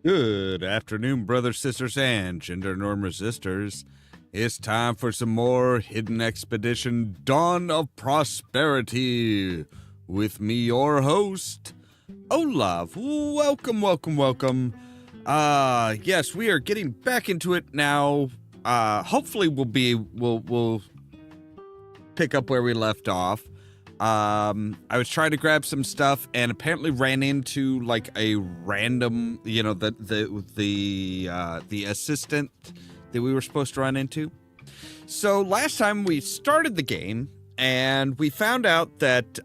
Good afternoon, brothers, sisters, and gender norm resistors. It's time for some more Hidden Expedition Dawn of Prosperity with me, your host, Ollamh. Welcome. Yes, we are getting back into it now. Hopefully we'll pick up where we left off. I was trying to grab some stuff and apparently ran into like a random, the assistant that we were supposed to run into. So last time we started the game and we found out that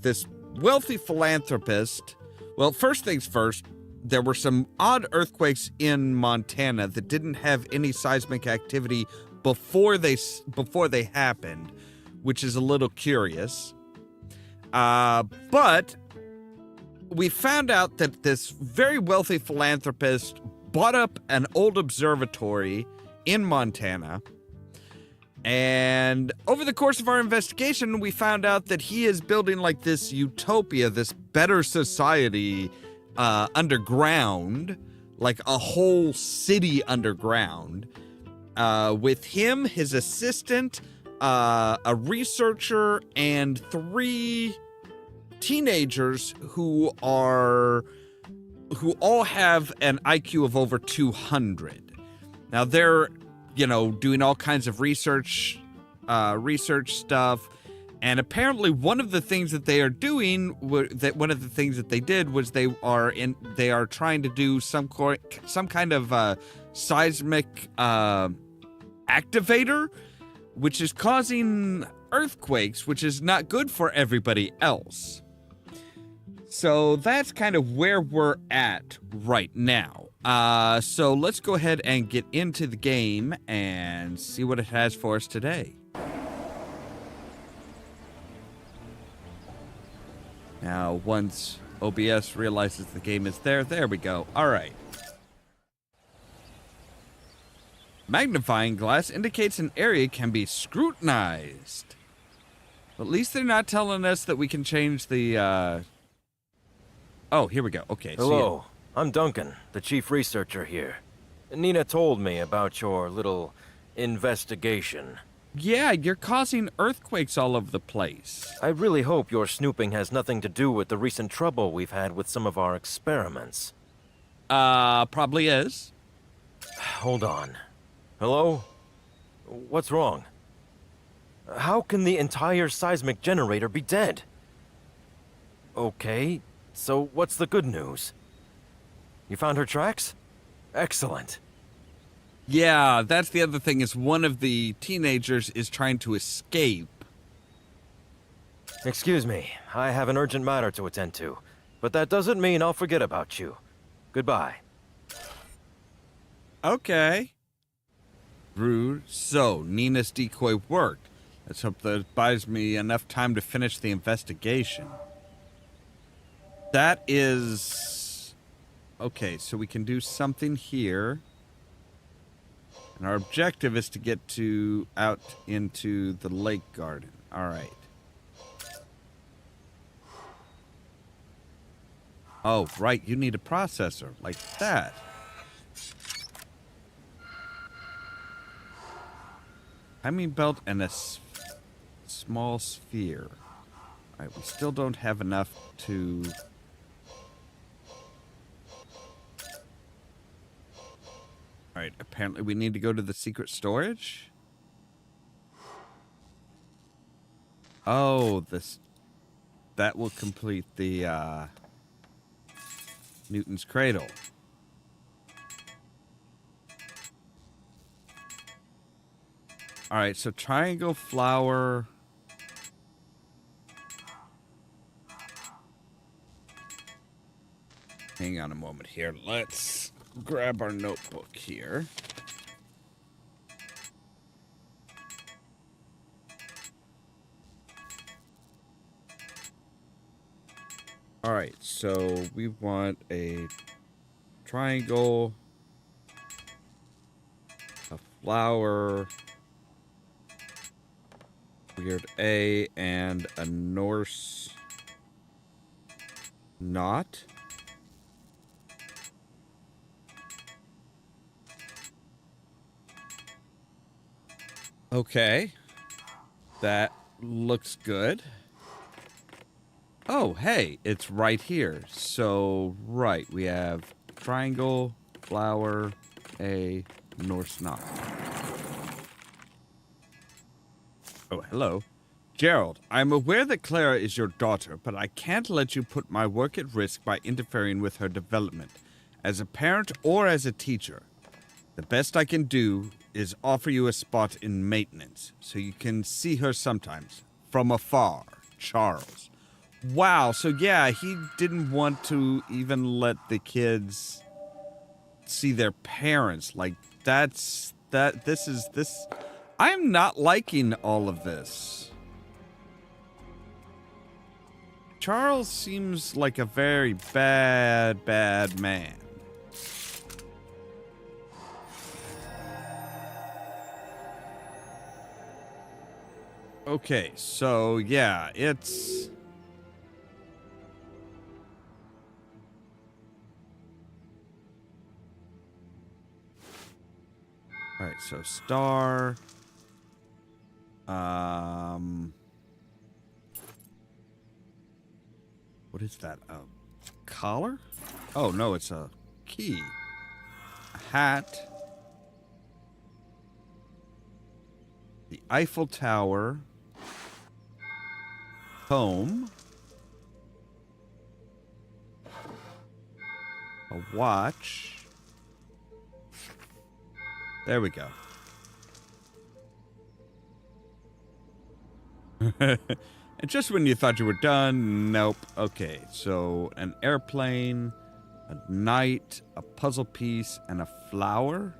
this wealthy philanthropist, well, first things first, there were some odd earthquakes in Montana that didn't have any seismic activity before they happened, which is a little curious. But we found out that this very wealthy philanthropist bought up an old observatory in Montana. And over the course of our investigation, we found out that he is building like this utopia, this better society, underground, like a whole city underground, with him, his assistant, a researcher, and 3 teenagers who all have an IQ of over 200. Now they're, doing all kinds of research stuff, and apparently one of the things that they are doing, one of the things that they did was they are trying to do some kind of seismic activator, which is causing earthquakes, which is not good for everybody else. So that's kind of where we're at right now. So let's go ahead and get into the game and see what it has for us today. Now, once OBS realizes the game is there we go. All right. Magnifying glass indicates an area can be scrutinized. But at least they're not telling us that we can change the, Oh, here we go. Okay. Hello, I'm Duncan, the chief researcher here. Nina told me about your little investigation. Yeah, you're causing earthquakes all over the place. I really hope your snooping has nothing to do with the recent trouble we've had with some of our experiments. Probably is. Hold on. Hello? What's wrong? How can the entire seismic generator be dead? Okay, so what's the good news? You found her tracks? Excellent. Yeah, that's the other thing, is one of the teenagers is trying to escape. Excuse me, I have an urgent matter to attend to, but that doesn't mean I'll forget about you. Goodbye. Okay. Rude. So, Nina's decoy worked. Let's hope that buys me enough time to finish the investigation. That is... Okay, so we can do something here. And our objective is to get out into the lake garden. All right. Oh, right, you need a processor like that. Timing belt and a small sphere. All right, we still don't have enough to... All right, apparently we need to go to the secret storage. Oh, that will complete the Newton's cradle. All right, so triangle, flower. Hang on a moment here. Let's grab our notebook here. All right, so we want a triangle, a flower, weird A, and a Norse knot. Okay. That looks good. Oh, hey, it's right here. So, right, we have triangle, flower, A, Norse knot. Oh, hello. Gerald, I'm aware that Clara is your daughter, but I can't let you put my work at risk by interfering with her development, as a parent or as a teacher. The best I can do is offer you a spot in maintenance, so you can see her sometimes, from afar. Charles. Wow, so yeah, he didn't want to even let the kids see their parents. Like, this. I'm not liking all of this. Charles seems like a very bad man. Okay, so yeah, it's... Alright, so star... What is that? A collar? Oh, no, it's a key. A hat. The Eiffel Tower. Comb. A watch. There we go. And just when you thought you were done, nope. Okay, so an airplane, a knight, a puzzle piece, and a flower?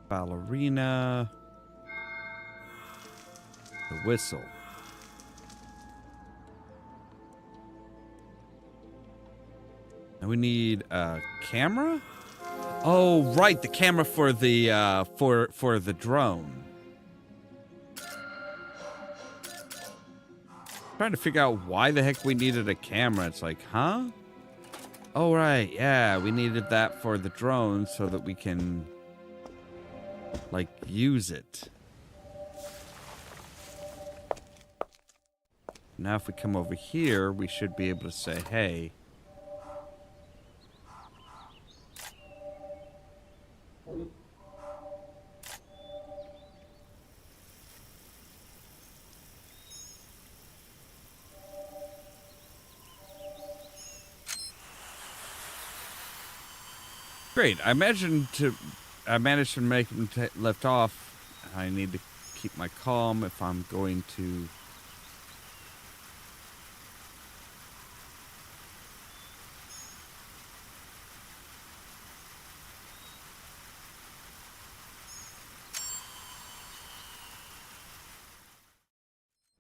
Ballerina. The whistle. And we need a camera? Oh, right, the camera for the for the drone. Trying to figure out why the heck we needed a camera. It's like, huh? Oh, right, yeah, we needed that for the drone so that we can, like, use it. Now if we come over here, we should be able to say, hey. Great. I managed to make him left off. I need to keep my calm if I'm going to.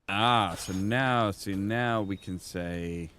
Ah, so now, see, now we can say.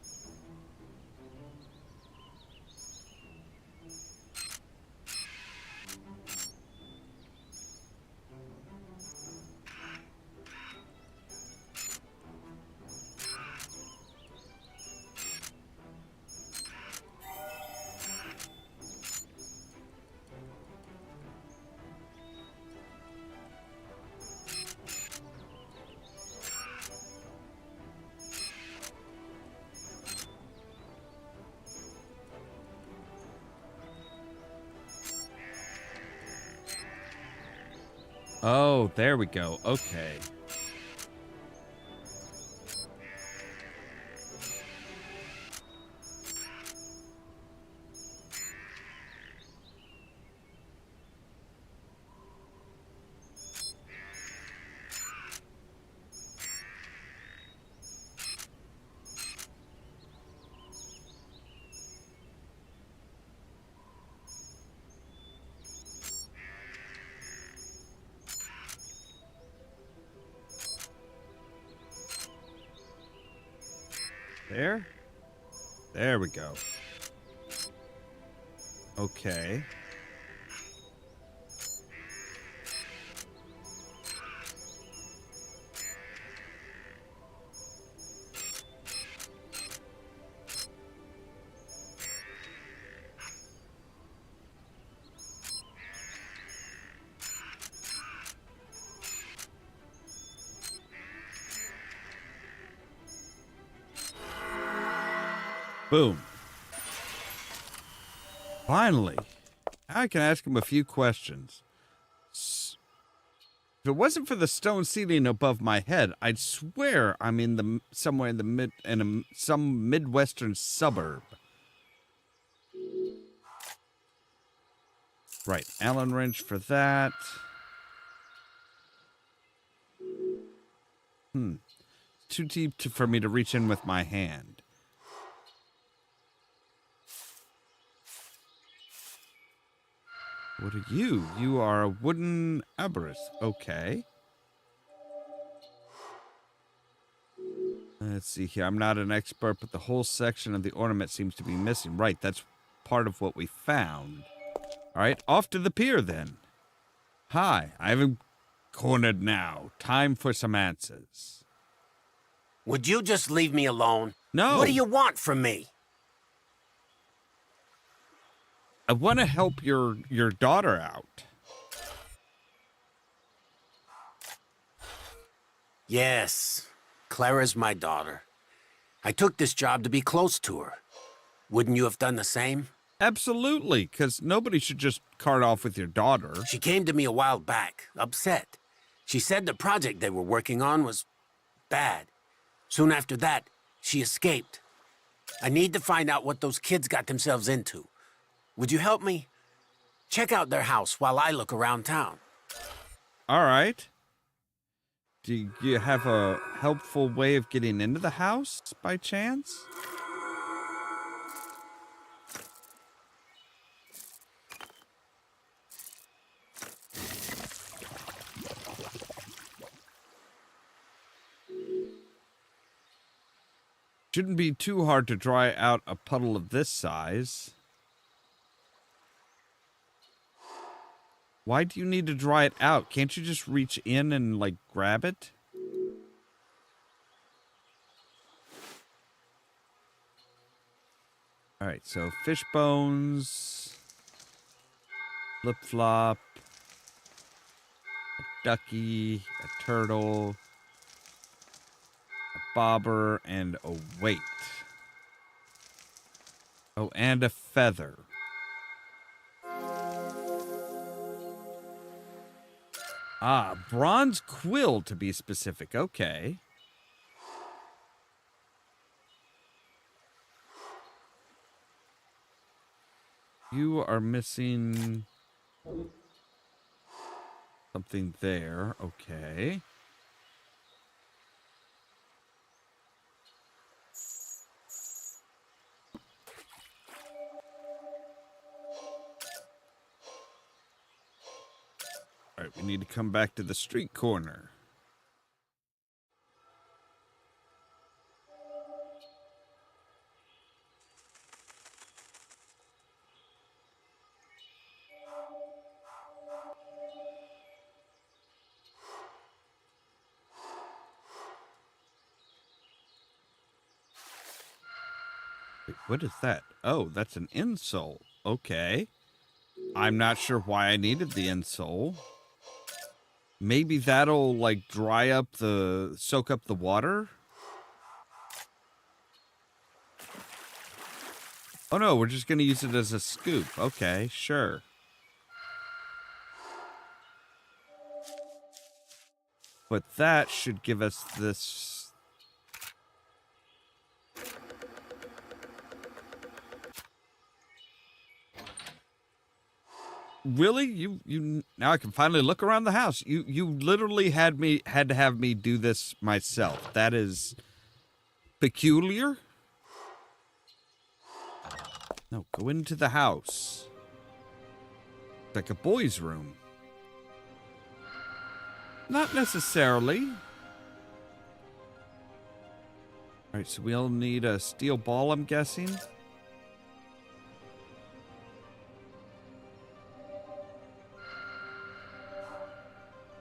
Oh, there we go. Okay. There? There we go. Okay. Boom. Finally. Now I can ask him a few questions. If it wasn't for the stone ceiling above my head, I'd swear I'm in somewhere in the some midwestern suburb. Right, Allen wrench for that. Too deep for me to reach in with my hand. What are you? You are a wooden arborist. Okay. Let's see here. I'm not an expert, but the whole section of the ornament seems to be missing. Right, that's part of what we found. All right, off to the pier then. Hi, I haven't cornered now. Time for some answers. Would you just leave me alone? No. What do you want from me? I want to help your daughter out. Yes, Clara's my daughter. I took this job to be close to her. Wouldn't you have done the same? Absolutely, because nobody should just cart off with your daughter. She came to me a while back, upset. She said the project they were working on was bad. Soon after that, she escaped. I need to find out what those kids got themselves into. Would you help me? Check out their house while I look around town. All right. Do you have a helpful way of getting into the house by chance? Shouldn't be too hard to dry out a puddle of this size. Why do you need to dry it out? Can't you just reach in and, like, grab it? Alright, so fish bones, flip-flop, a ducky, a turtle, a bobber, and a weight. Oh, and a feather. Ah, bronze quill to be specific. Okay. You are missing something there. Okay. All right, we need to come back to the street corner. Wait, what is that? Oh, that's an insole. Okay. I'm not sure why I needed the insole. Maybe that'll, like, soak up the water? Oh no, we're just gonna use it as a scoop. Okay, sure. But that should give us this... Really? You now I can finally look around the house. You literally had to have me do this myself. That is peculiar. No, go into the house. Like a boy's room. Not necessarily. Alright, so we'll need a steel ball, I'm guessing.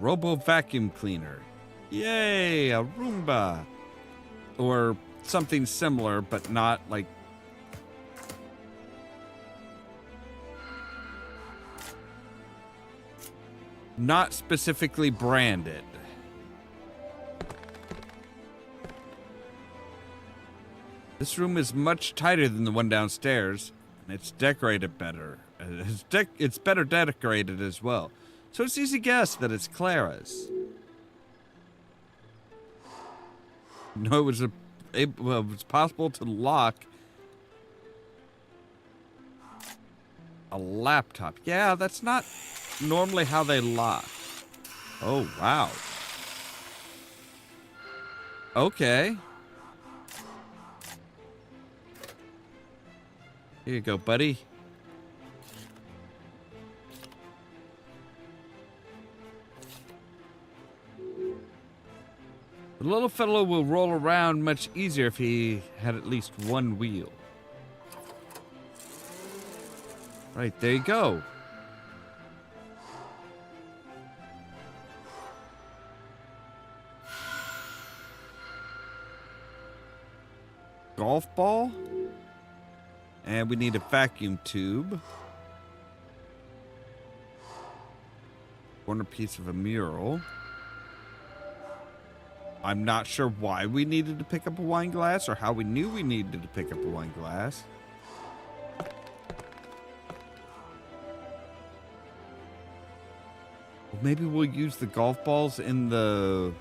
Robo vacuum cleaner. Yay, a Roomba. Or something similar, but not like... Not specifically branded. This room is much tighter than the one downstairs, and it's decorated better. It's better decorated as well. So it's easy to guess that it's Clara's. No, it was possible to lock a laptop. Yeah, that's not normally how they lock. Oh, wow. Okay. Here you go, buddy. The little fellow will roll around much easier if he had at least one wheel. Right, there you go. Golf ball. And we need a vacuum tube. Corner piece of a mural. I'm not sure why we needed to pick up a wine glass or how we knew we needed to pick up a wine glass. Well, maybe we'll use the golf balls in that.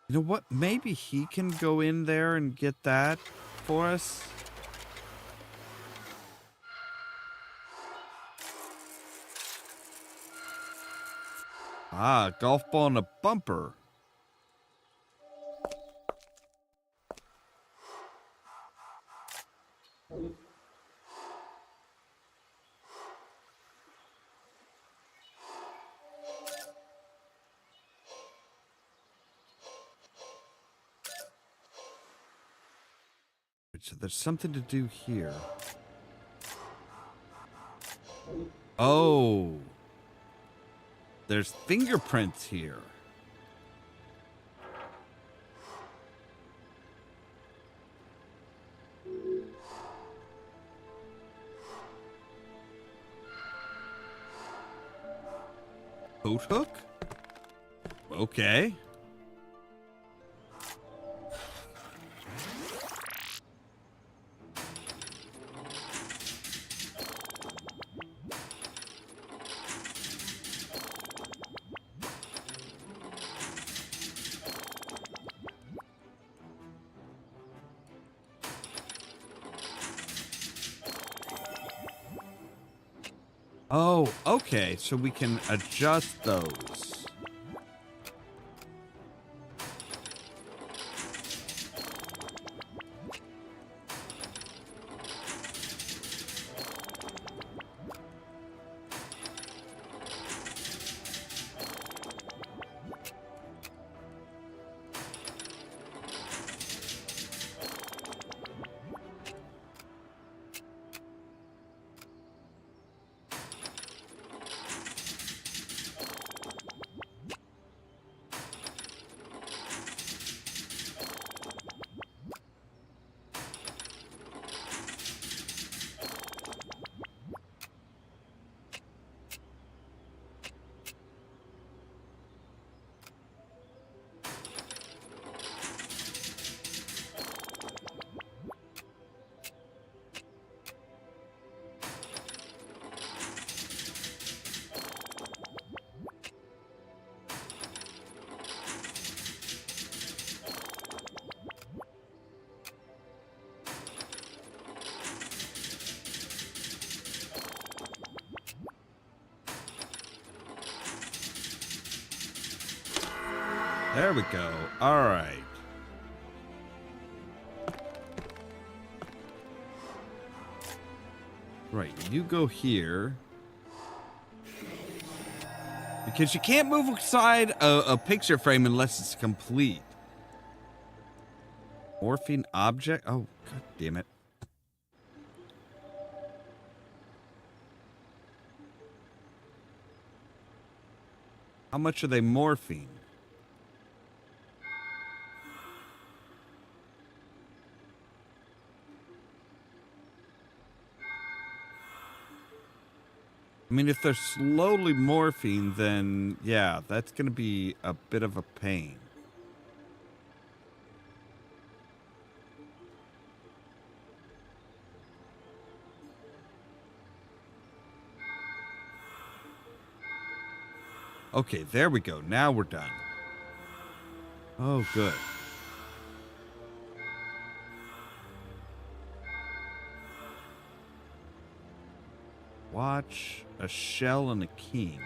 You know what? Maybe he can go in there and get that for us. Ah, golf ball and a bumper. So there's something to do here. Oh. There's fingerprints here. Coat hook? Okay. Oh, okay. So we can adjust those. There we go. All right. Right, you go here. Because you can't move aside a picture frame unless it's complete. Morphine object? Oh, god damn it. How much are they morphine? I mean, if they're slowly morphing, then yeah, that's going to be a bit of a pain. Okay, there we go. Now we're done. Oh, good. Watch a shell and a king.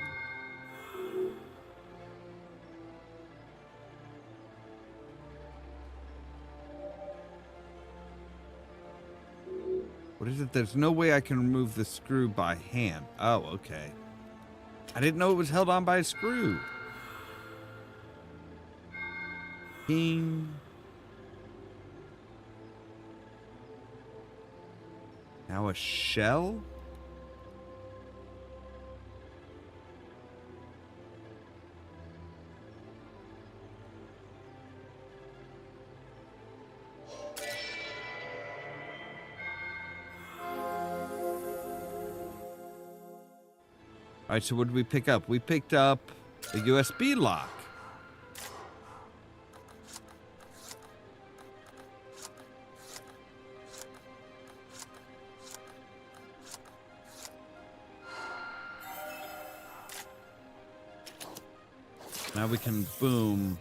What is it? There's no way I can remove the screw by hand. Oh, okay. I didn't know it was held on by a screw. King. Now a shell? All right, so what did we pick up? We picked up the USB lock. Now we can boom.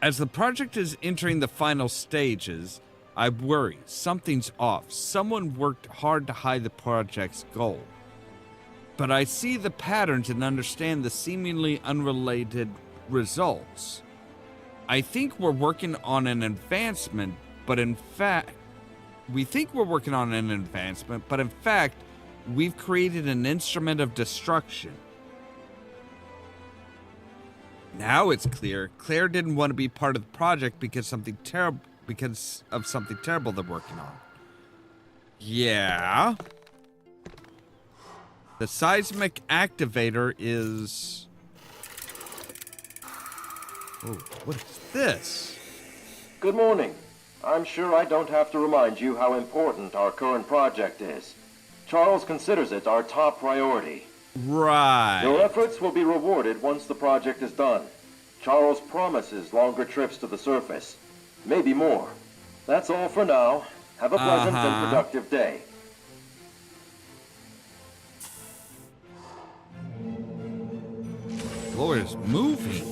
As the project is entering the final stages, I worry something's off. Someone worked hard to hide the project's goal. But I see the patterns and understand the seemingly unrelated results. I think we're working on an advancement, but in fact, we've created an instrument of destruction. Now it's clear. Claire didn't want to be part of the project because of something terrible they're working on. Yeah. The seismic activator is... Oh, what is this? Good morning. I'm sure I don't have to remind you how important our current project is. Charles considers it our top priority. Right. Your efforts will be rewarded once the project is done. Charles promises longer trips to the surface. Maybe more. That's all for now. Have a pleasant and productive day. Floor is moving.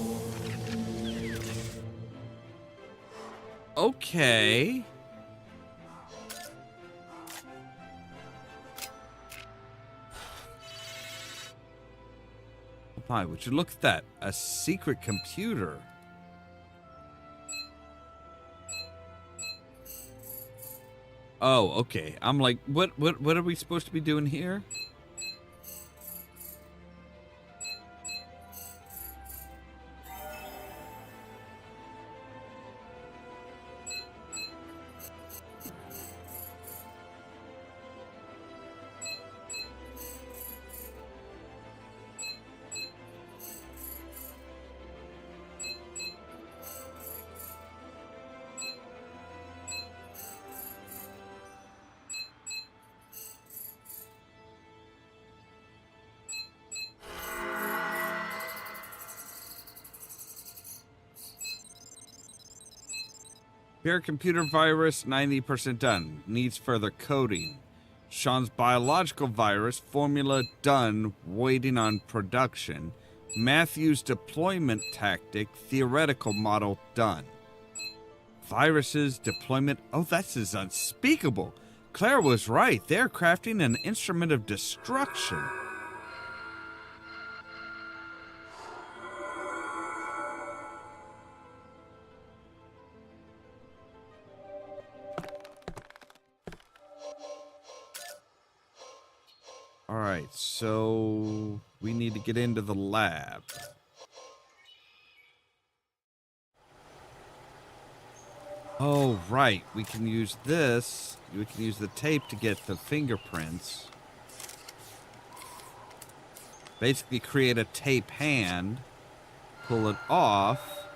Okay. Oh my, would you look at that? A secret computer. Oh, okay. I'm like, what are we supposed to be doing here? Pure computer virus, 90% done. Needs further coding. Sean's biological virus, formula done, waiting on production. Matthew's deployment tactic, theoretical model done. Viruses, deployment, oh, that's is unspeakable. Claire was right, they're crafting an instrument of destruction. Alright, so we need to get into the lab. Oh, right. We can use this. We can use the tape to get the fingerprints. Basically create a tape hand. Pull it off.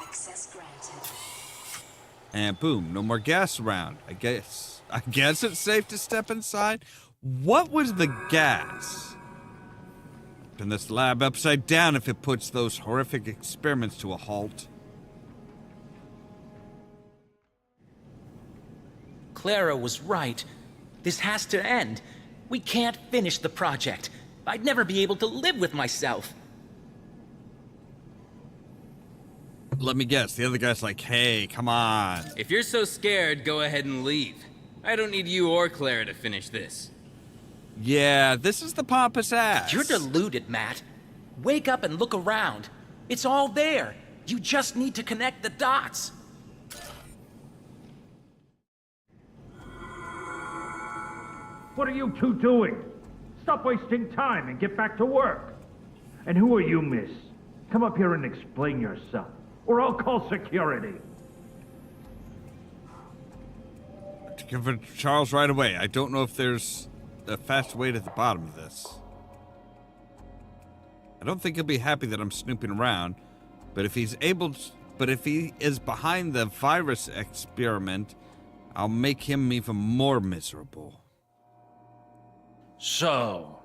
Access granted. And boom, no more gas around. I guess it's safe to step inside. What was the gas? Turn this lab upside down if it puts those horrific experiments to a halt. Clara was right. This has to end. We can't finish the project. I'd never be able to live with myself. Let me guess, the other guy's like, hey, come on. If you're so scared, go ahead and leave. I don't need you or Claire to finish this. Yeah, this is the pompous ass. You're deluded, Matt. Wake up and look around. It's all there. You just need to connect the dots. What are you two doing? Stop wasting time and get back to work. And who are you, miss? Come up here and explain yourself, or I'll call security. To give it to Charles right away. I don't know if there's a fast way to the bottom of this. I don't think he'll be happy that I'm snooping around, but if he is behind the virus experiment, I'll make him even more miserable. So,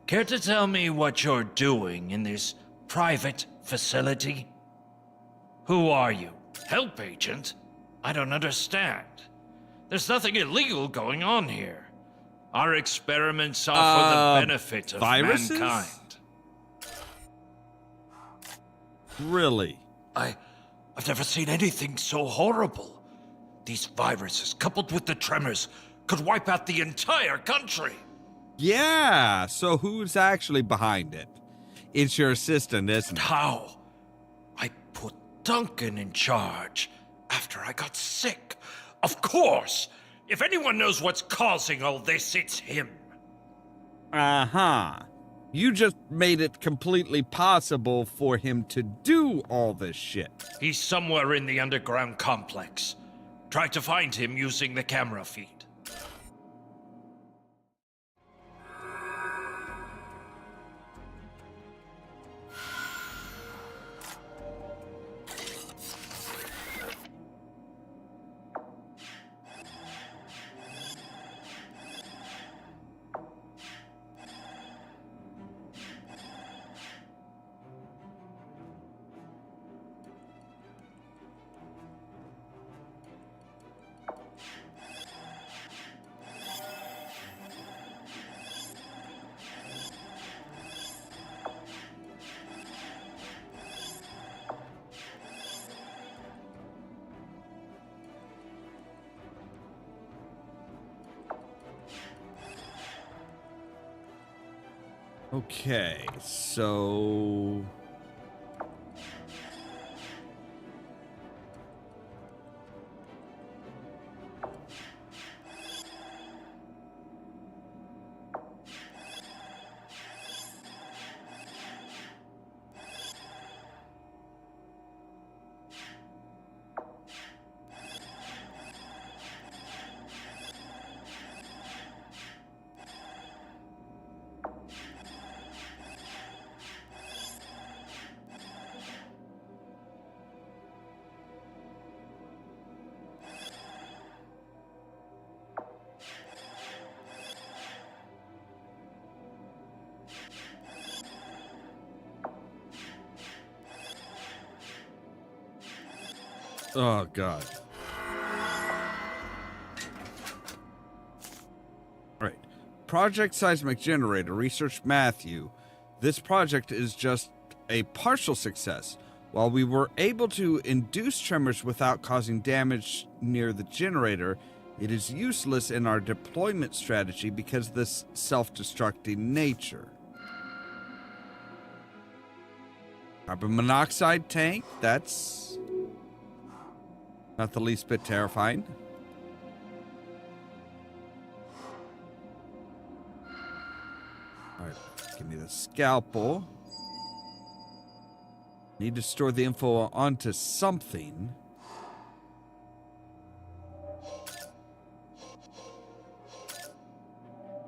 care to tell me what you're doing in this private facility? Who are you? Help agent? I don't understand. There's nothing illegal going on here. Our experiments are for the benefit of viruses? mankind. Really? I've never seen anything so horrible. These viruses, coupled with the tremors, could wipe out the entire country. Yeah, so who's actually behind it? It's your assistant, isn't it? How? I put Duncan in charge after I got sick. Of course! If anyone knows what's causing all this, it's him. Uh-huh. You just made it completely possible for him to do all this shit. He's somewhere in the underground complex. Try to find him using the camera feed. Okay, so... Oh, God. Right. Project Seismic Generator, Research Matthew. This project is just a partial success. While we were able to induce tremors without causing damage near the generator, it is useless in our deployment strategy because of this self-destructing nature. Carbon monoxide tank, that's not the least bit terrifying. Alright, give me the scalpel. Need to store the info onto something.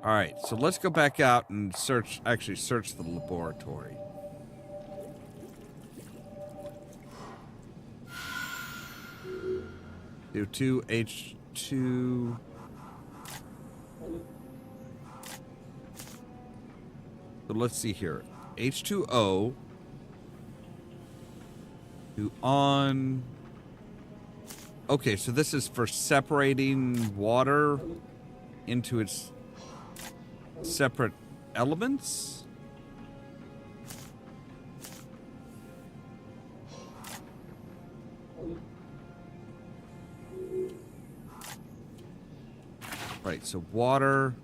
Alright, so let's go back out and search the laboratory. CO2, H2. So let's see here. H2O. To on. Okay, so this is for separating water into its separate elements. Right, so water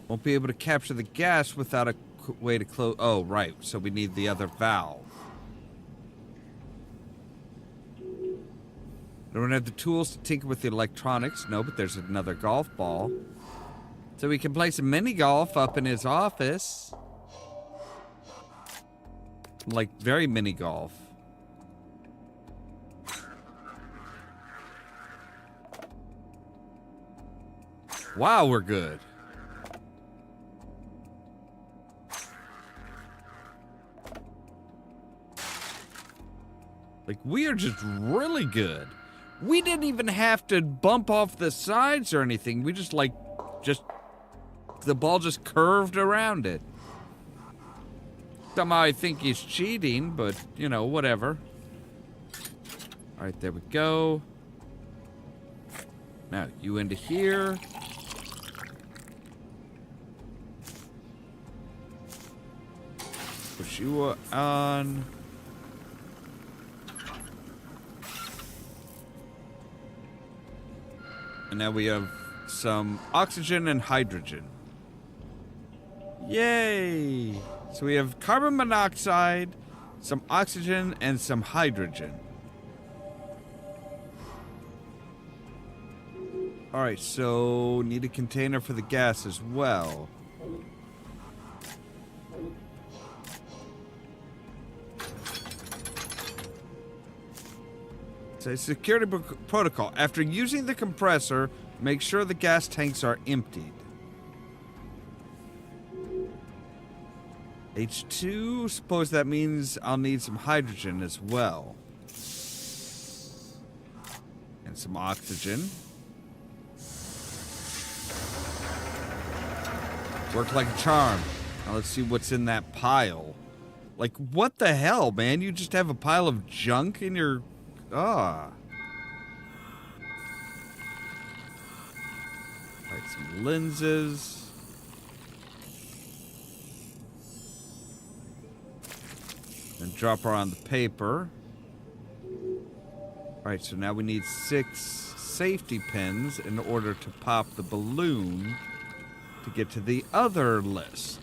won't be able to capture the gas without a way to close. Oh, right, so we need the other valve. Don't have the tools to tinker with the electronics. No, but there's another golf ball. So we can play some mini golf up in his office. Like, very mini golf. Wow, we're good. Like, we are just really good. We didn't even have to bump off the sides or anything. We just, like, the ball just curved around it. Somehow I think he's cheating, but, you know, whatever. All right, there we go. Now, you into here. Push you on. And now we have some oxygen and hydrogen. Yay! So we have carbon monoxide, some oxygen, and some hydrogen. Alright, so need a container for the gas as well. So security protocol. After using the compressor, make sure the gas tanks are emptied. H2, suppose that means I'll need some hydrogen as well. And some oxygen. Worked like a charm. Now let's see what's in that pile. Like, what the hell, man? You just have a pile of junk in your... Ah. Alright, some lenses. And drop her on the paper. Alright, so now we need 6 safety pins in order to pop the balloon to get to the other list.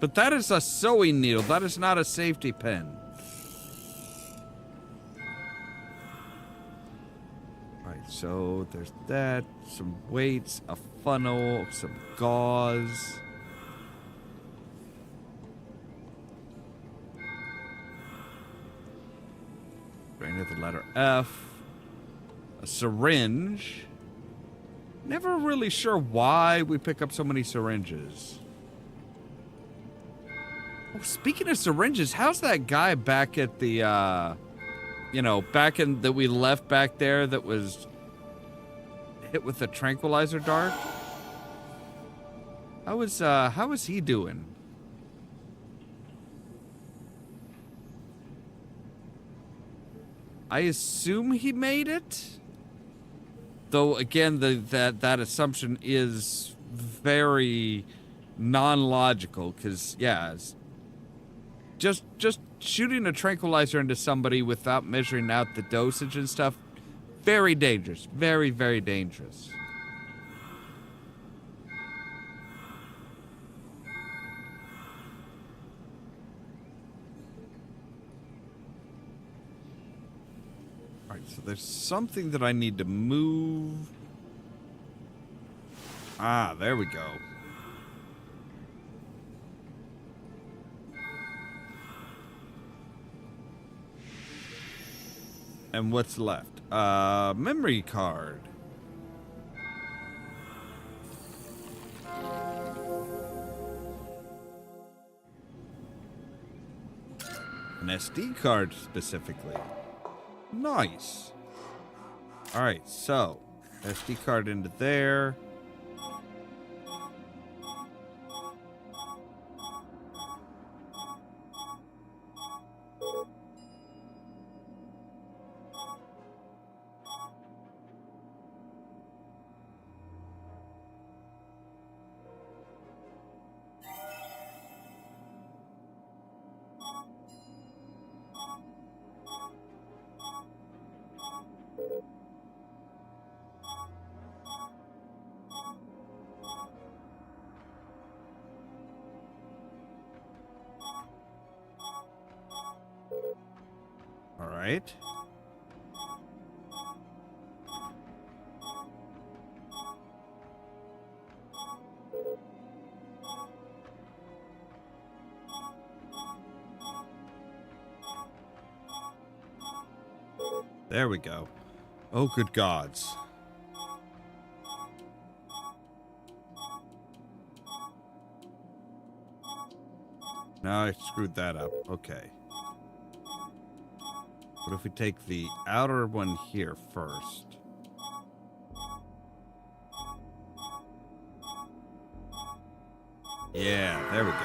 But that is a sewing needle. That is not a safety pin. Right, so there's that. Some weights, a funnel, some gauze. Grain of the letter F. A syringe. Never really sure why we pick up so many syringes. Oh, speaking of syringes, how's that guy back at the, you know, back in that we left back there that was hit with the tranquilizer dart? How was he doing? I assume he made it? Though, again, that assumption is very non-logical, because, yeah, just shooting a tranquilizer into somebody without measuring out the dosage and stuff, very dangerous. Very, very dangerous. Alright, so there's something that I need to move. Ah, there we go. And what's left? Memory card. An SD card specifically. Nice. Alright, so SD card into there. All right. There we go. Oh, good gods. No, I screwed that up. Okay. What if we take the outer one here first? Yeah, there we go.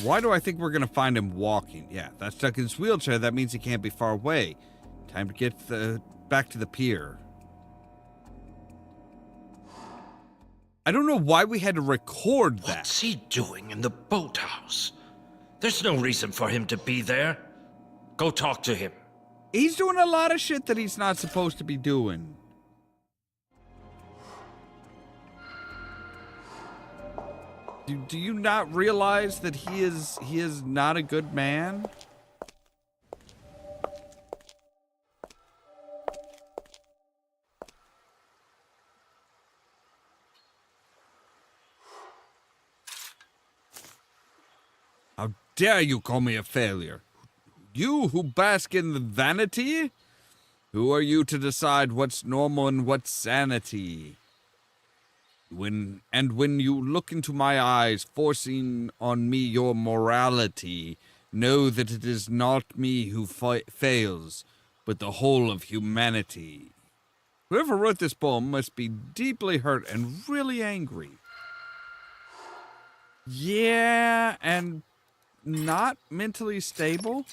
Why do I think we're going to find him walking? Yeah, that's stuck in his wheelchair. That means he can't be far away. Time to get back to the pier. I don't know why we had to record that. What's he doing in the boathouse? There's no reason for him to be there. Go talk to him. He's doing a lot of shit that he's not supposed to be doing. Do you not realize that he is not a good man? How dare you call me a failure? You who bask in the vanity? Who are you to decide what's normal and what's sanity? When you look into my eyes, forcing on me your morality, know that it is not me who fails, but the whole of humanity. Whoever wrote this poem must be deeply hurt and really angry. Yeah, and not mentally stable?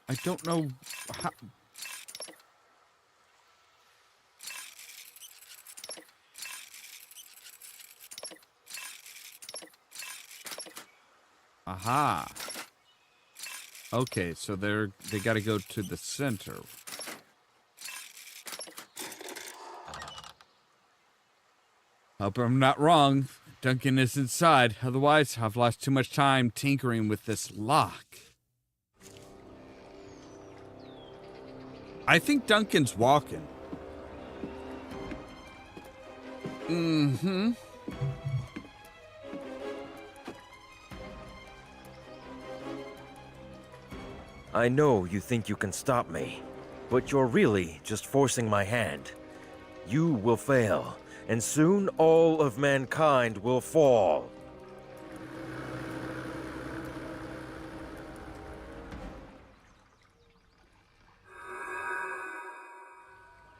I don't know how... Aha. Okay, so they got to go to the center. Hope I'm not wrong. Duncan is inside. Otherwise, I've lost too much time tinkering with this lock. I think Duncan's walking. Mm-hmm. I know you think you can stop me, but you're really just forcing my hand. You will fail, and soon all of mankind will fall.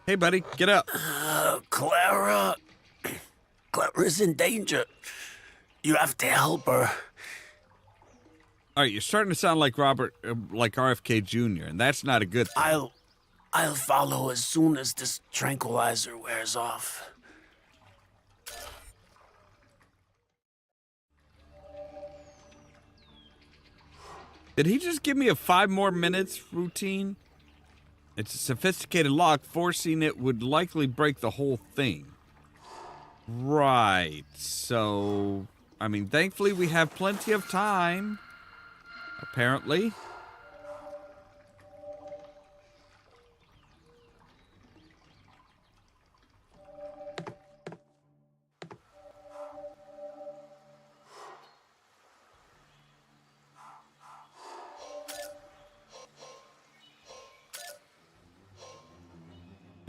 Hey, buddy, get up. Clara. Clara's in danger. You have to help her. All right, you're starting to sound like Robert, like RFK Jr., and that's not a good thing. I'll follow as soon as this tranquilizer wears off. Did he just give me a 5 more minutes routine? It's a sophisticated lock. Forcing it would likely break the whole thing. Right. So, I mean, thankfully we have plenty of time. Apparently.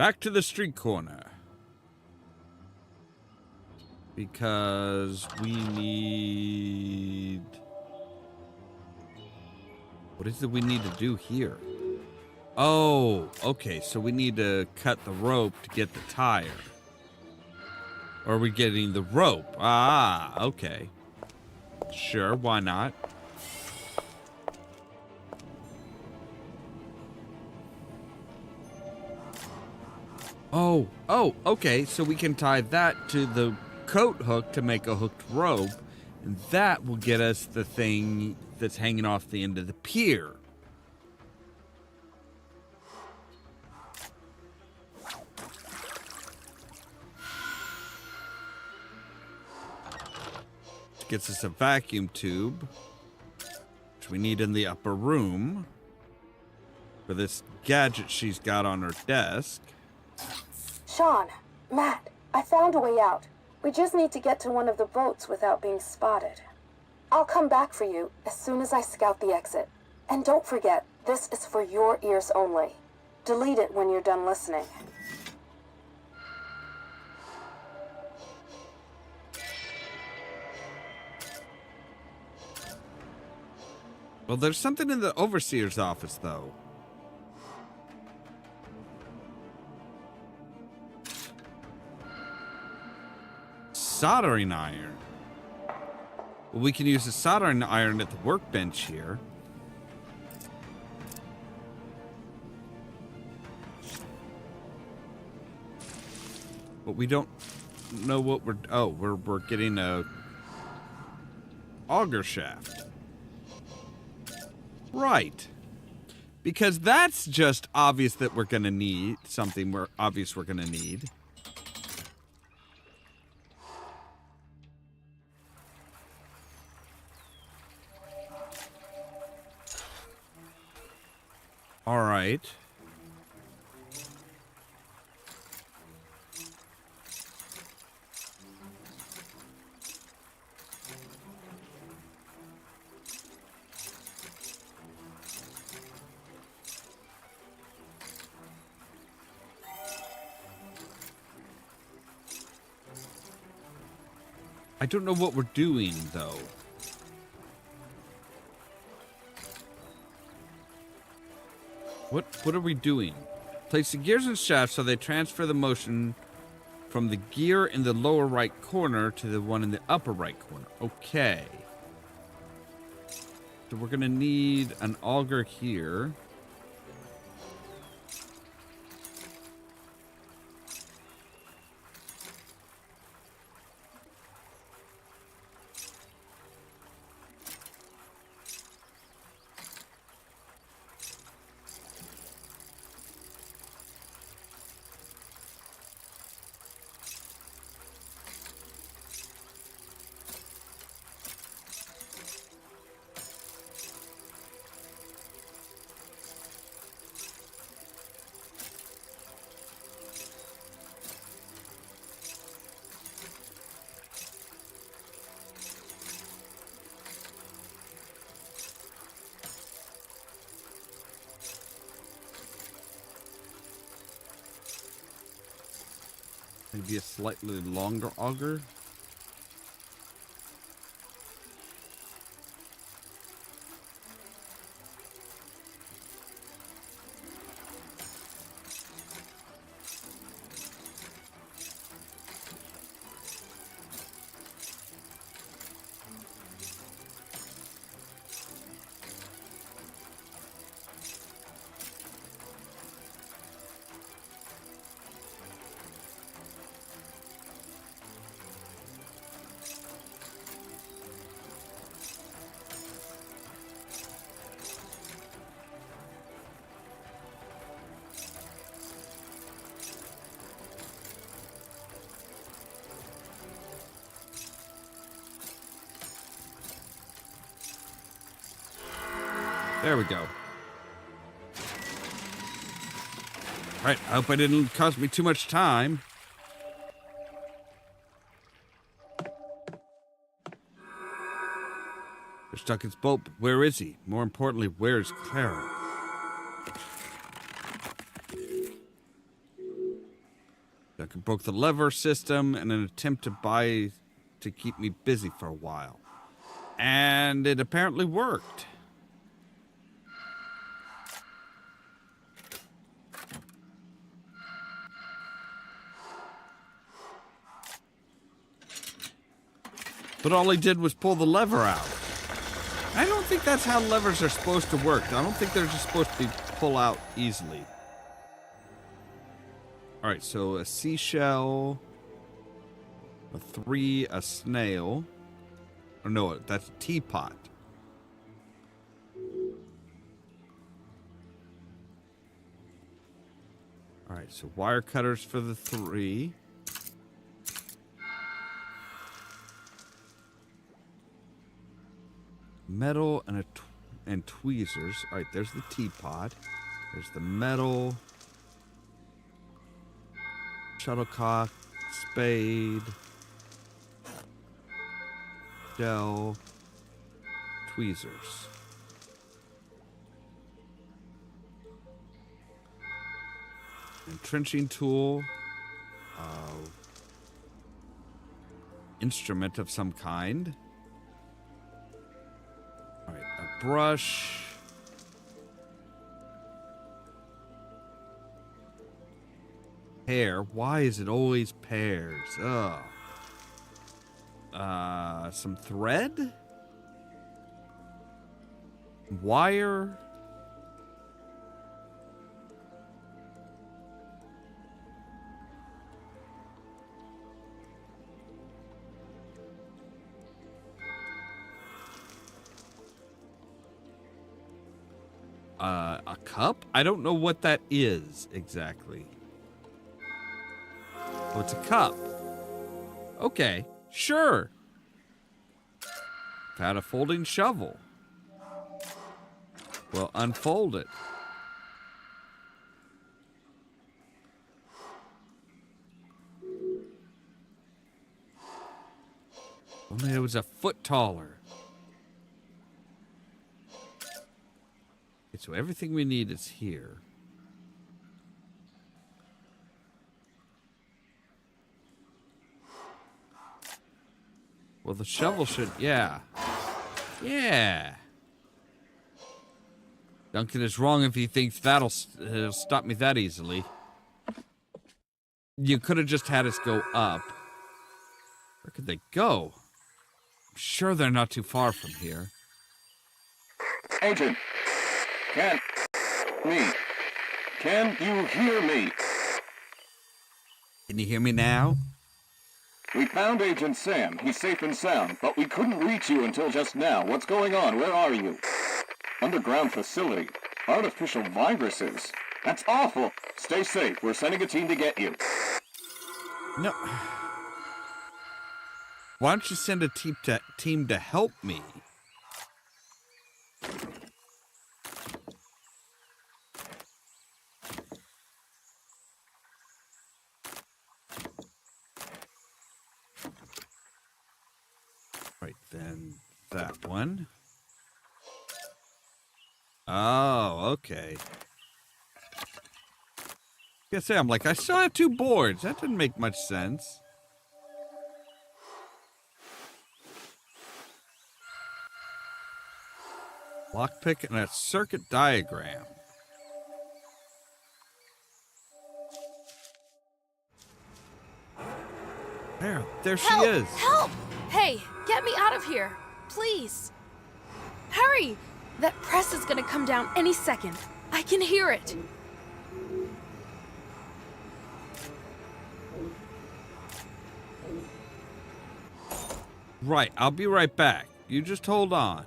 Back to the street corner. Because we need... What is it we need to do here? Oh, okay. So we need to cut the rope to get the tire. Or are we getting the rope? Ah, okay. Sure, why not? Oh, okay. So we can tie that to the coat hook to make a hooked rope. And that will get us the thing that's hanging off the end of the pier. Gets us a vacuum tube, which we need in the upper room for this gadget she's got on her desk. Sean, Matt, I found a way out. We just need to get to one of the boats without being spotted. I'll come back for you as soon as I scout the exit. And don't forget, this is for your ears only. Delete it when you're done listening. Well, there's something in the overseer's office, though. Soldering iron. Well, we can use the soldering iron at the workbench here. But we don't know what we're... Oh, we're getting a auger shaft. Right. Because that's just obvious that we're going to need something we're going to need. All right. I don't know what we're doing, though. What are we doing? Place the gears and shafts so they transfer the motion from the gear in the lower right corner to the one in the upper right corner. Okay. So we're going to need an auger here. Maybe a slightly longer auger. There we go. All right, I hope I didn't cost me too much time. They're stuck in his boat, but where is he? More importantly, where is Clara? Duncan broke the lever system in an attempt to keep me busy for a while. And it apparently worked. But all he did was pull the lever out. I don't think that's how levers are supposed to work. I don't think they're just supposed to be pull out easily. All right, so a seashell, a 3, a snail. Oh, no, that's a teapot. All right, so wire cutters for the 3. Metal and tweezers. All right, there's the teapot. There's the metal. Shuttlecock, spade, shell, tweezers. And trenching tool. Instrument of some kind. All right, a brush. Pear. Why is it always pears? Ugh. Some thread? Wire? A cup? I don't know what that is exactly. Oh, it's a cup. Okay, sure. Found a folding shovel. Well, unfold it. Only it was a foot taller. Okay, so everything we need is here. Well, the shovel should, yeah. Yeah. Duncan is wrong if he thinks that'll stop me that easily. You could have just had us go up. Where could they go? I'm sure they're not too far from here. Agent, can you hear me? Can you hear me now? We found Agent Sam. He's safe and sound, but we couldn't reach you until just now. What's going on? Where are you? Underground facility. Artificial viruses. That's awful. Stay safe. We're sending a team to get you. No. Why don't you send a team to help me? Right, then that one. Oh, okay. Guess I'm like, I still have 2 boards. That didn't make much sense. Lockpick and a circuit diagram. There she is. Help! Hey, get me out of here, please. Hurry! That press is gonna come down any second. I can hear it. Right, I'll be right back. You just hold on.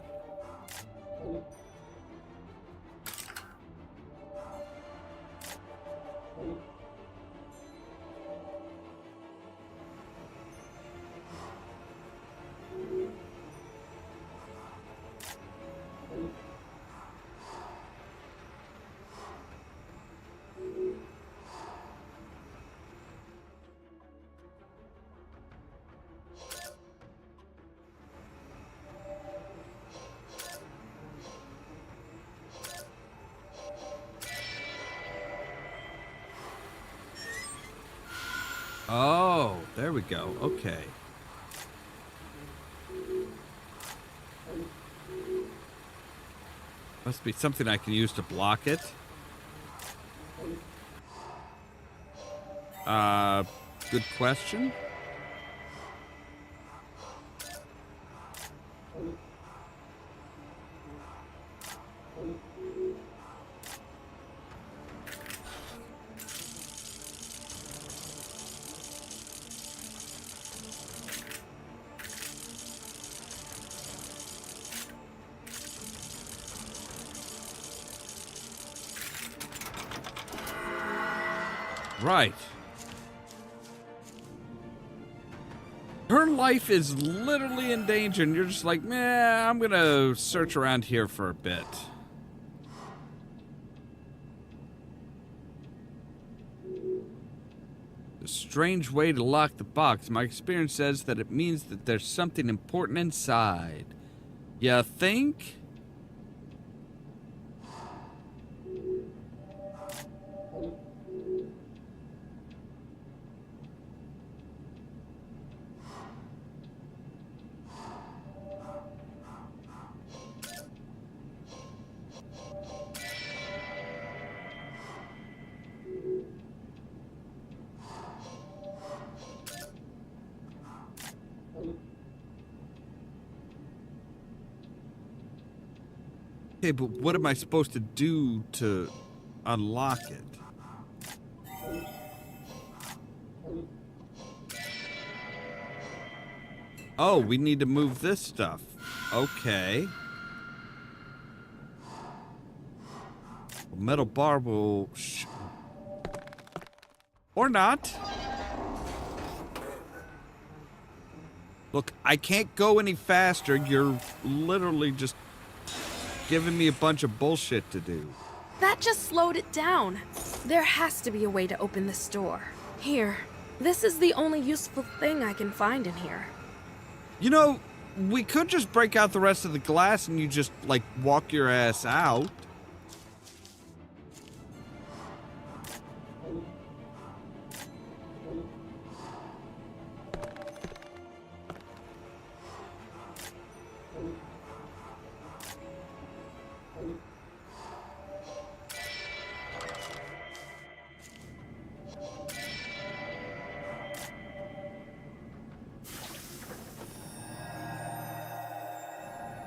Oh, there we go. Okay. Must be something I can use to block it. Good question. Right. Her life is literally in danger, and you're just like, meh, I'm gonna search around here for a bit. A strange way to lock the box. My experience says that it means that there's something important inside. You think? Okay, but what am I supposed to do to unlock it? Oh, we need to move this stuff. Okay. A metal bar will... or not. Look, I can't go any faster. You're literally just giving me a bunch of bullshit to do. That just slowed it down. There has to be a way to open this door. Here, this is the only useful thing I can find in here. You know, we could just break out the rest of the glass and you just, like, walk your ass out.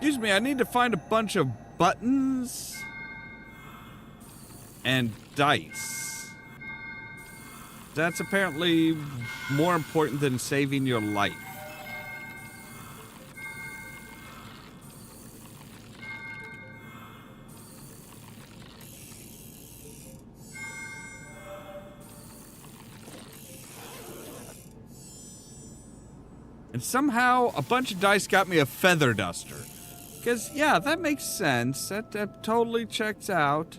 Excuse me, I need to find a bunch of buttons and dice. That's apparently more important than saving your life. And somehow a bunch of dice got me a feather duster. Because, yeah, that makes sense. That totally checks out.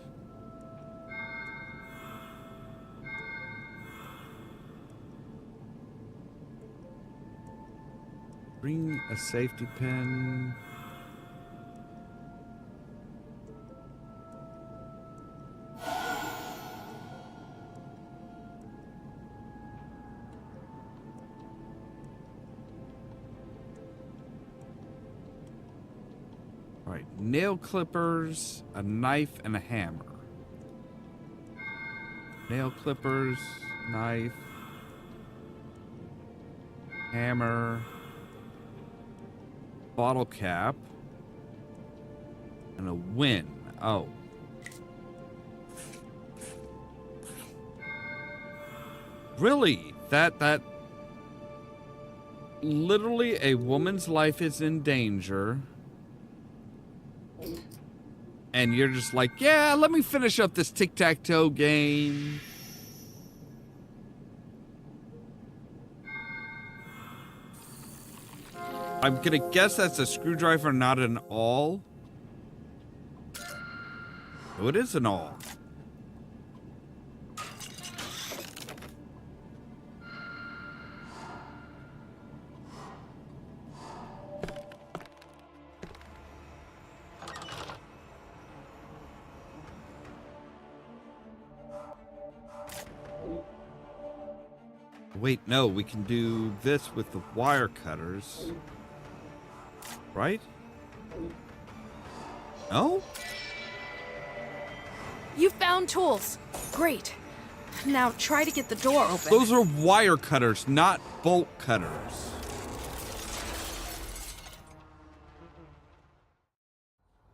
Bring a safety pin. Alright, nail clippers, a knife, and a hammer. Nail clippers, knife, hammer, bottle cap, and a win. Oh. Really? That literally a woman's life is in danger. And you're just like, yeah, let me finish up this tic-tac-toe game. I'm gonna guess that's a screwdriver, not an awl. Oh, it is an awl. Wait, no, we can do this with the wire cutters. Right? No? You found tools. Great. Now try to get the door open. Those are wire cutters, not bolt cutters.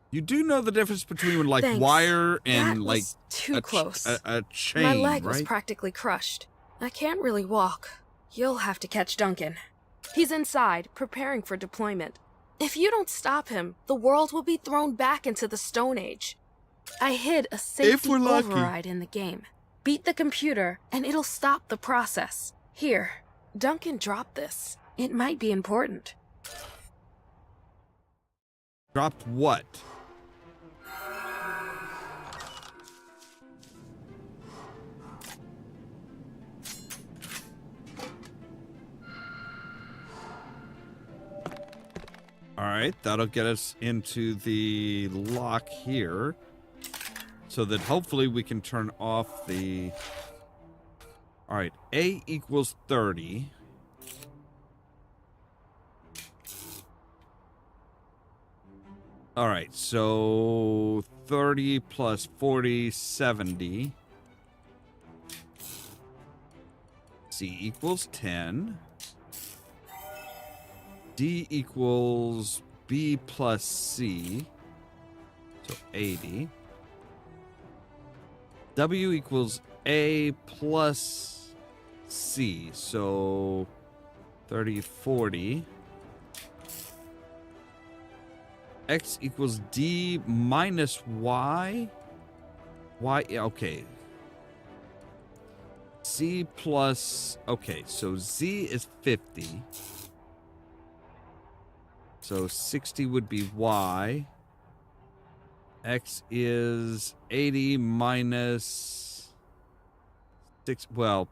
You do know the difference between like Thanks. wire and That like was too close. a chain, My leg right? was practically crushed. I can't really walk. You'll have to catch Duncan. He's inside, preparing for deployment. If you don't stop him, the world will be thrown back into the Stone Age. I hid a safety we're lucky. override in the game. Beat the computer, and it'll stop the process. Here, Duncan dropped this. It might be important. Dropped what? Alright, that'll get us into the lock here. So that hopefully we can turn off the... Alright, A equals 30. Alright, so 30 plus 40, 70. C equals 10. D equals B plus C, so 80. W equals A plus C, so 30, 40. X equals D minus Y. Y, okay. C plus, okay, so Z is 50. So 60 would be Y. X is 80 minus 6. Well,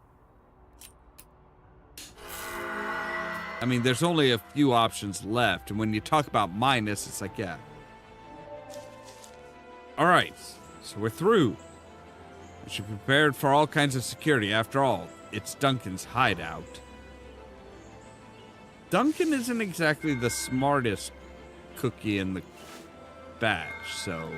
I mean, there's only a few options left. And when you talk about minus, it's like, yeah. All right. So we're through. We should be prepared for all kinds of security. After all, it's Duncan's hideout. Duncan isn't exactly the smartest cookie in the batch, so...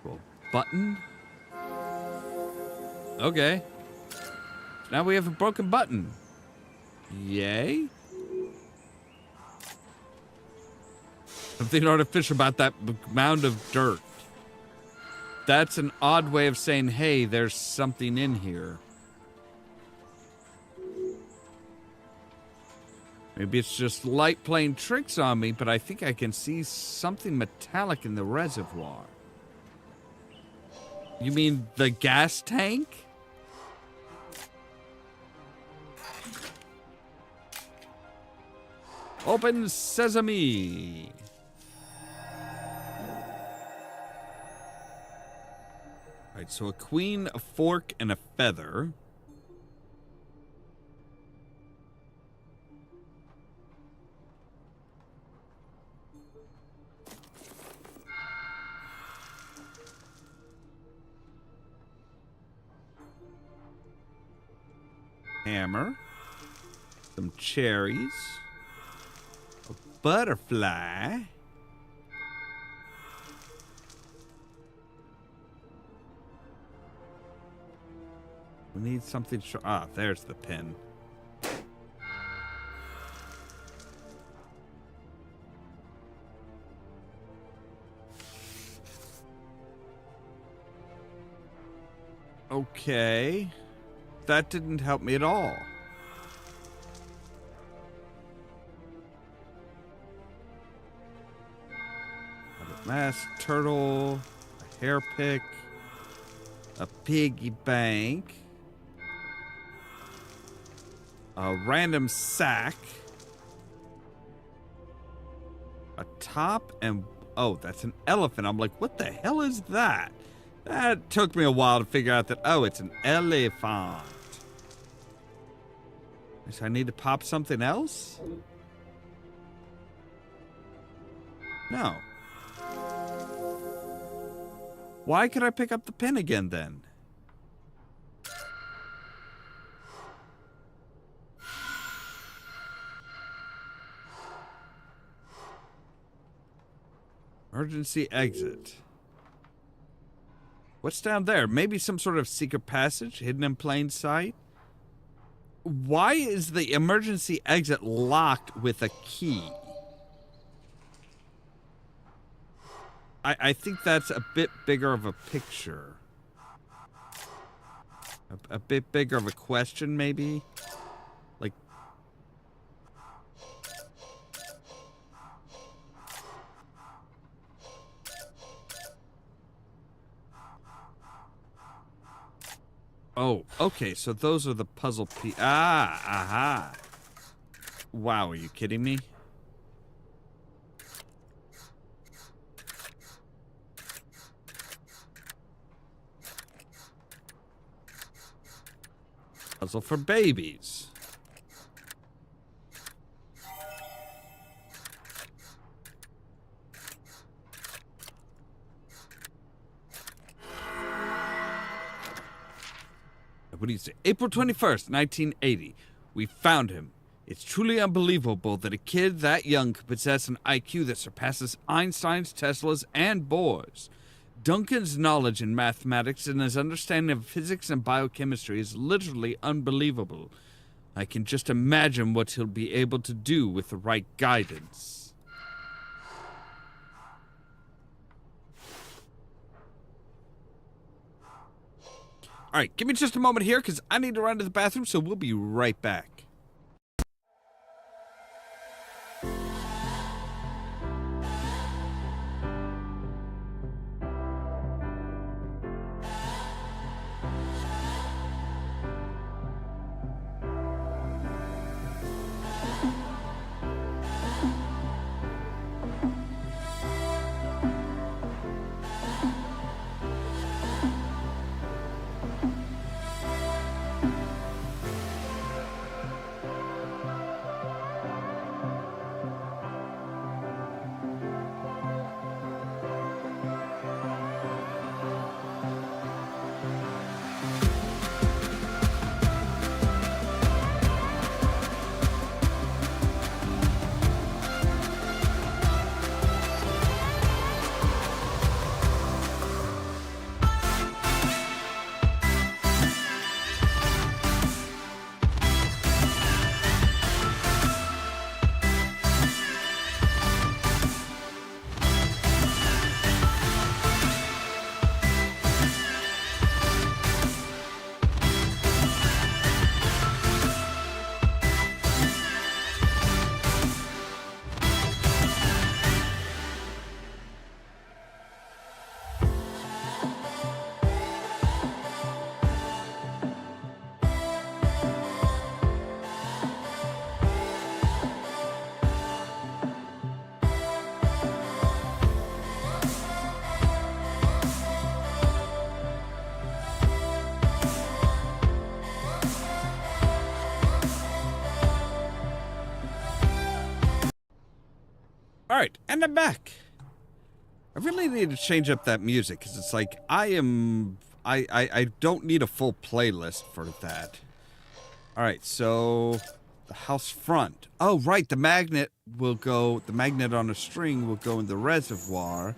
Well, button? Okay. Now we have a broken button. Yay? Something artificial about that mound of dirt. That's an odd way of saying, hey, there's something in here. Maybe it's just light playing tricks on me, but I think I can see something metallic in the reservoir. You mean the gas tank? Open sesame. Alright, so a queen, a fork, and a feather. Hammer. Some cherries. A butterfly. We need something. There's the pin. Okay. That didn't help me at all. A masked turtle, a hair pick, a piggy bank, a random sack, a top, and oh, that's an elephant. I'm like, what the hell is that? That took me a while to figure out that, oh, it's an elephant. So I need to pop something else? No. Why could I pick up the pin again then? Emergency exit. What's down there? Maybe some sort of secret passage hidden in plain sight? Why is the emergency exit locked with a key? I think that's a bit bigger of a picture. A bit bigger of a question, maybe? Like... Oh, okay, so those are the puzzle aha. Wow, are you kidding me? Puzzle for babies. What do you say? April 21st, 1980. We found him. It's truly unbelievable that a kid that young could possess an IQ that surpasses Einstein's, Tesla's, and Bohr's. Duncan's knowledge in mathematics and his understanding of physics and biochemistry is literally unbelievable. I can just imagine what he'll be able to do with the right guidance. Alright, give me just a moment here, because I need to run to the bathroom, so we'll be right back. Alright, and I'm back. I really need to change up that music, because it's like, I don't need a full playlist for that. Alright, so, the house front. Oh, right, the magnet on a string will go in the reservoir.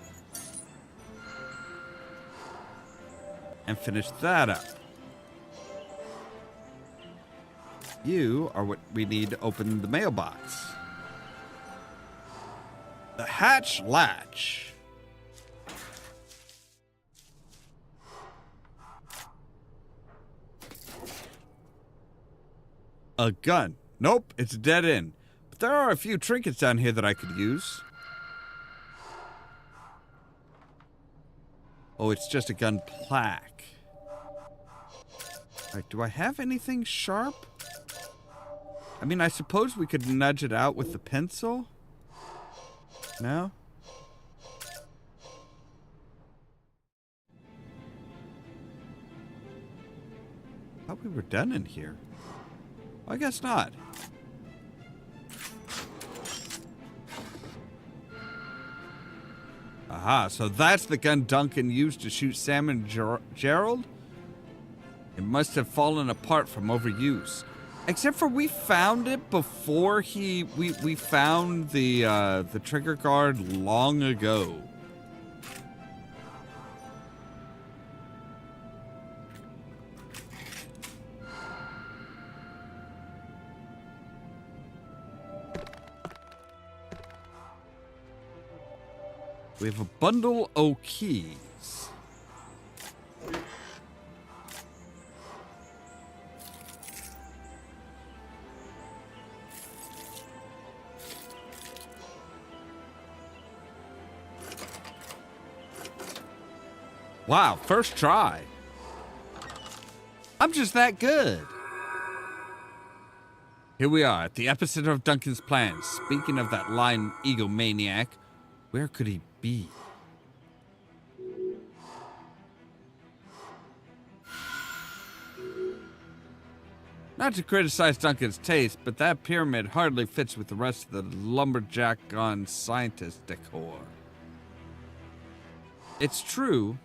And finish that up. You are what we need to open the mailbox. The hatch latch. A gun. Nope, it's a dead end. But there are a few trinkets down here that I could use. Oh, it's just a gun plaque. Alright, do I have anything sharp? I mean, I suppose we could nudge it out with the pencil. No? I thought we were done in here. I guess not. Aha, so that's the gun Duncan used to shoot Sam and Gerald? It must have fallen apart from overuse. Except for we found it before we found the trigger guard long ago. We have a bundle o' keys. Wow, first try. I'm just that good. Here we are at the epicenter of Duncan's plans. Speaking of that lying egomaniac, where could he be? Not to criticize Duncan's taste, but that pyramid hardly fits with the rest of the lumberjack gone scientist decor. It's true.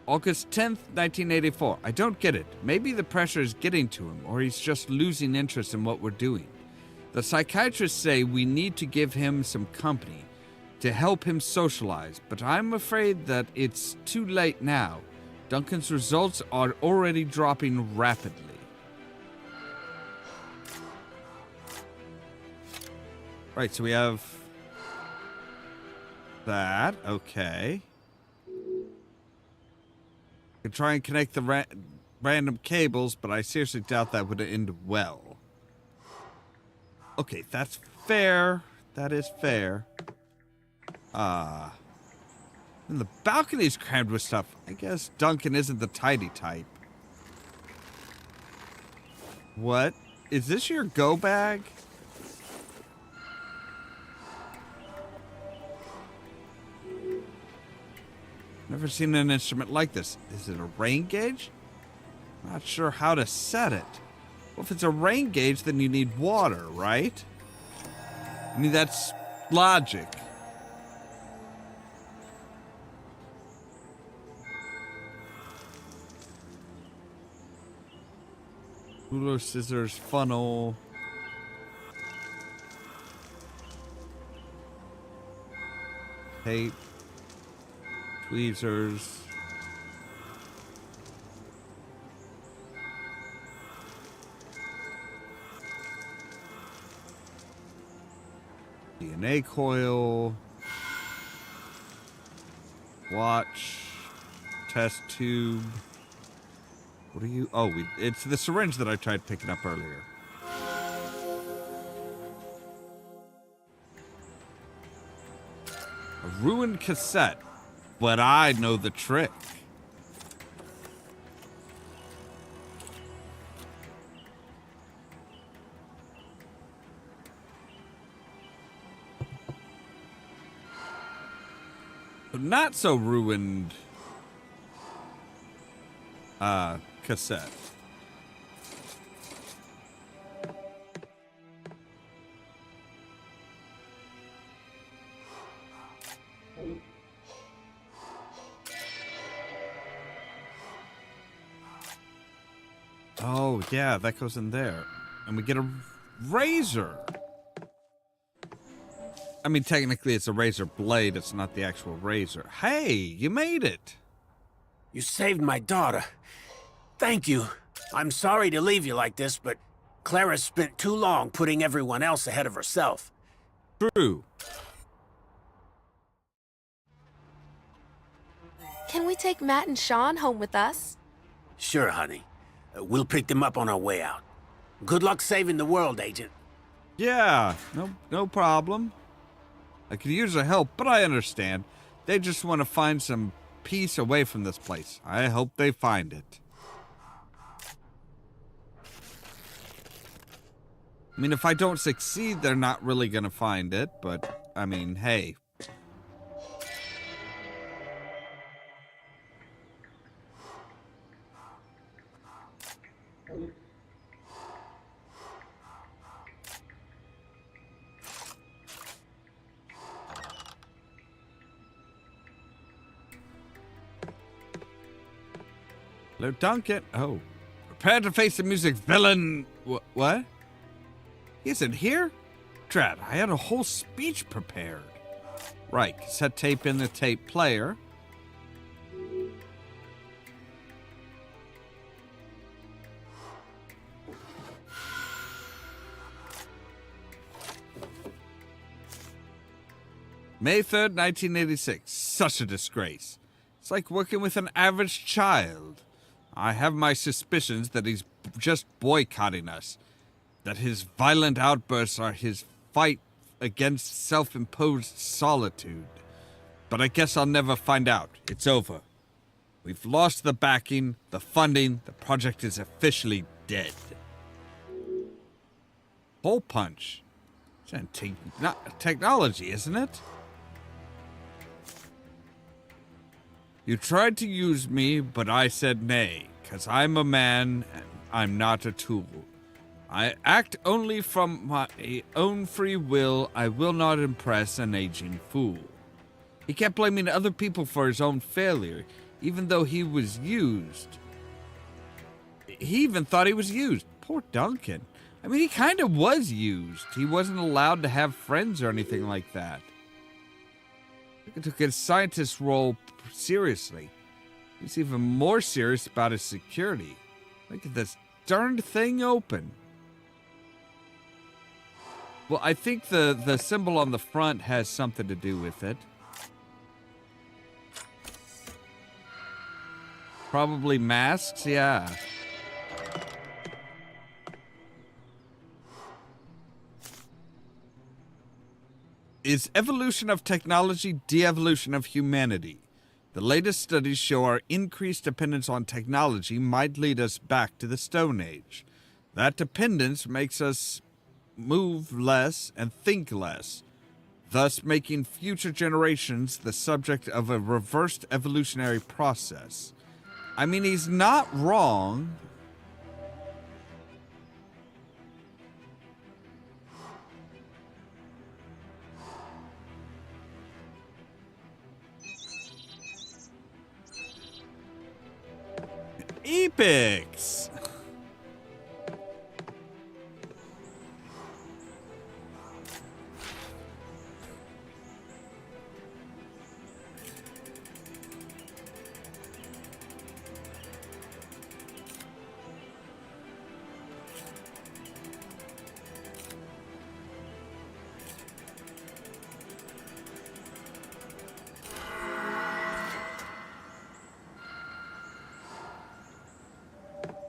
August 10th, 1984. I don't get it. Maybe the pressure is getting to him, or he's just losing interest in what we're doing. The psychiatrists say we need to give him some company to help him socialize, but I'm afraid that it's too late now. Duncan's results are already dropping rapidly. Right, so we have that. Okay. Could try and connect the random cables, but I seriously doubt that would end well. Okay, that's fair. That is fair. And the balcony's crammed with stuff. I guess Duncan isn't the tidy type. What? Is this your go bag? Never seen an instrument like this. Is it a rain gauge? Not sure how to set it. Well, if it's a rain gauge, then you need water, right? I mean, that's logic. Ruler, scissors, funnel. Tape. Tweezers. DNA coil. Watch. Test tube. What are you? Oh, it's the syringe that I tried picking up earlier. A ruined cassette. But I know the trick. Not so ruined cassette. Oh, yeah, that goes in there. And we get a razor. I mean, technically it's a razor blade. It's not the actual razor. Hey, you made it. You saved my daughter. Thank you. I'm sorry to leave you like this, but Clara spent too long putting everyone else ahead of herself. True. Can we take Matt and Sean home with us? Sure, honey. We'll pick them up on our way out. Good luck saving the world, Agent. Yeah, no problem. I could use their help, but I understand. They just want to find some peace away from this place. I hope they find it. I mean, if I don't succeed, they're not really gonna find it, but, I mean, hey. Hello, Duncan. Oh. Prepare to face the music villain. What? He isn't here? Drat, I had a whole speech prepared. Right, cassette tape in the tape player. May 3rd, 1986. Such a disgrace. It's like working with an average child. I have my suspicions that he's just boycotting us. That his violent outbursts are his fight against self-imposed solitude. But I guess I'll never find out. It's over. We've lost the backing, the funding, the project is officially dead. Hole punch. It's technology, isn't it? You tried to use me, but I said nay, 'cause I'm a man and I'm not a tool. I act only from my own free will. I will not impress an aging fool. He kept blaming other people for his own failure, even though he was used. He even thought he was used. Poor Duncan. I mean, he kind of was used. He wasn't allowed to have friends or anything like that. He took his scientist role seriously. He's even more serious about his security. Look at this darned thing open. Well, I think the symbol on the front has something to do with it. Probably masks, yeah. Is evolution of technology de-evolution of humanity? The latest studies show our increased dependence on technology might lead us back to the Stone Age. That dependence makes us move less and think less, thus making future generations the subject of a reversed evolutionary process. I mean, he's not wrong. Epics!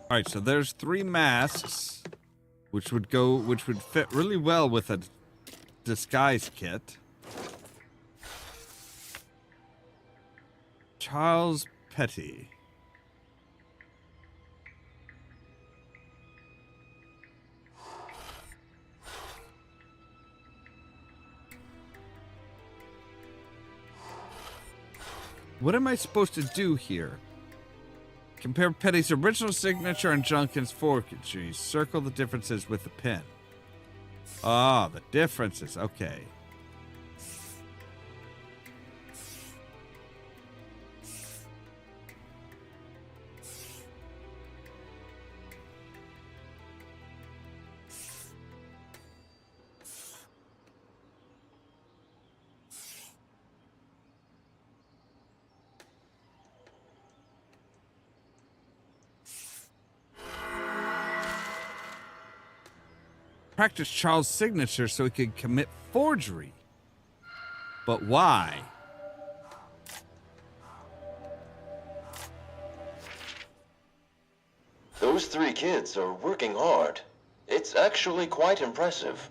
All right, so there's 3 masks, which would fit really well with a disguise kit. Charles Petty. What am I supposed to do here? Compare Petty's original signature and Duncan's forgery. Circle the differences with the pen. Ah, the differences. Okay. Practice Charles' signature so he could commit forgery. But why? Those 3 kids are working hard. It's actually quite impressive.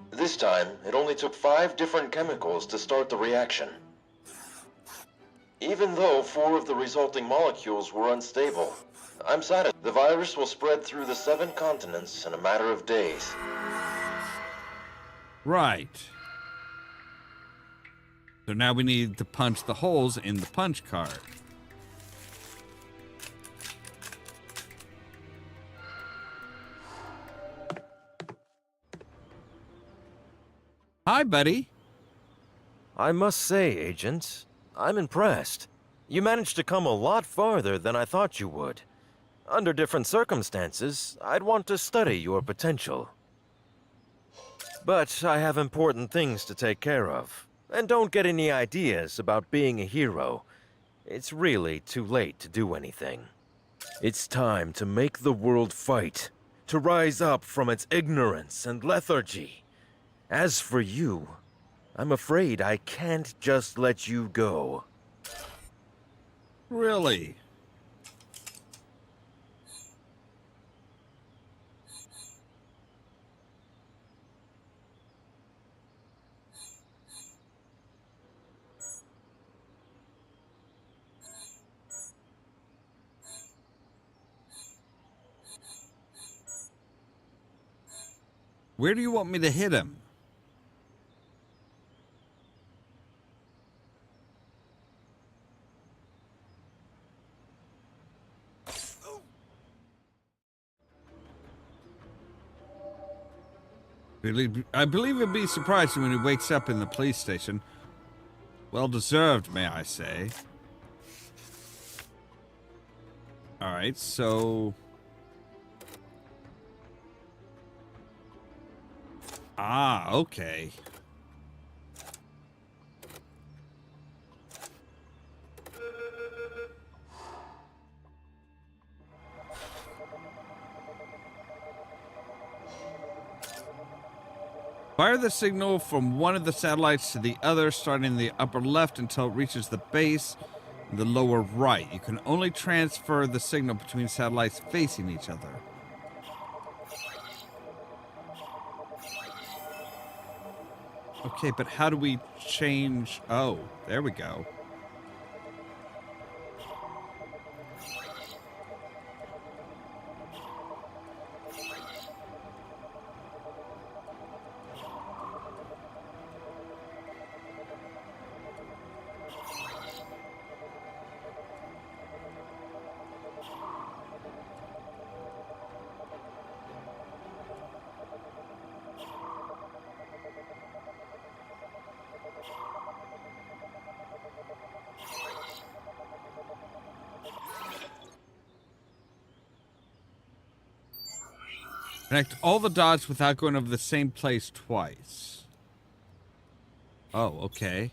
This time, it only took 5 different chemicals to start the reaction. Even though 4 of the resulting molecules were unstable, I'm satisfied. The virus will spread through the 7 continents in a matter of days. Right. So now we need to punch the holes in the punch card. Hi, buddy. I must say, Agent, I'm impressed. You managed to come a lot farther than I thought you would. Under different circumstances, I'd want to study your potential. But I have important things to take care of. And don't get any ideas about being a hero. It's really too late to do anything. It's time to make the world fight, to rise up from its ignorance and lethargy. As for you, I'm afraid I can't just let you go. Really? Where do you want me to hit him? I believe he'll be surprised when he wakes up in the police station. Well deserved, may I say. Alright, so... Ah, okay. Fire the signal from one of the satellites to the other, starting in the upper left until it reaches the base in the lower right. You can only transfer the signal between satellites facing each other. Okay, but how do we change? Oh, there we go. Connect all the dots without going over the same place twice. Oh, okay.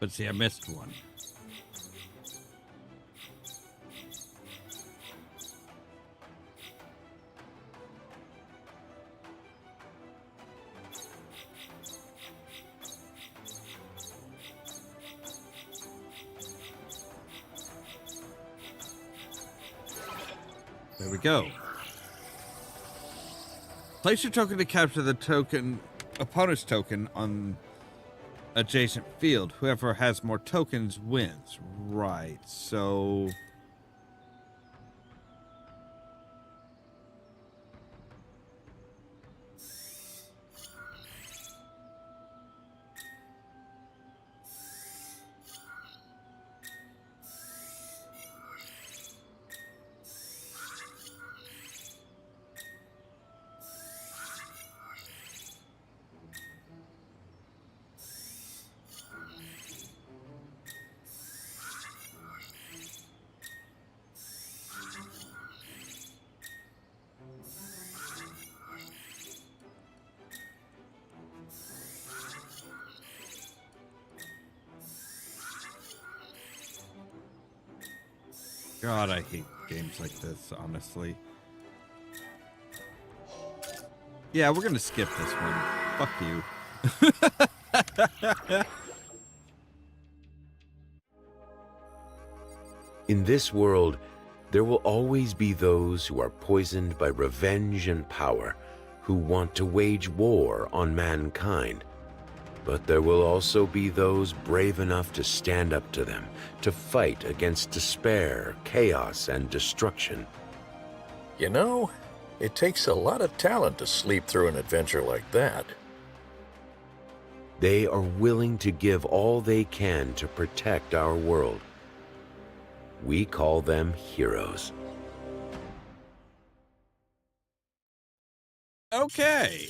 But see, I missed one. There we go. Place your token to capture the opponent's token on adjacent field. Whoever has more tokens wins. Right, so... God, I hate games like this, honestly. Yeah, we're gonna skip this one. Fuck you. In this world, there will always be those who are poisoned by revenge and power, who want to wage war on mankind. But there will also be those brave enough to stand up to them, to fight against despair, chaos, and destruction. You know, it takes a lot of talent to sleep through an adventure like that. They are willing to give all they can to protect our world. We call them heroes. Okay.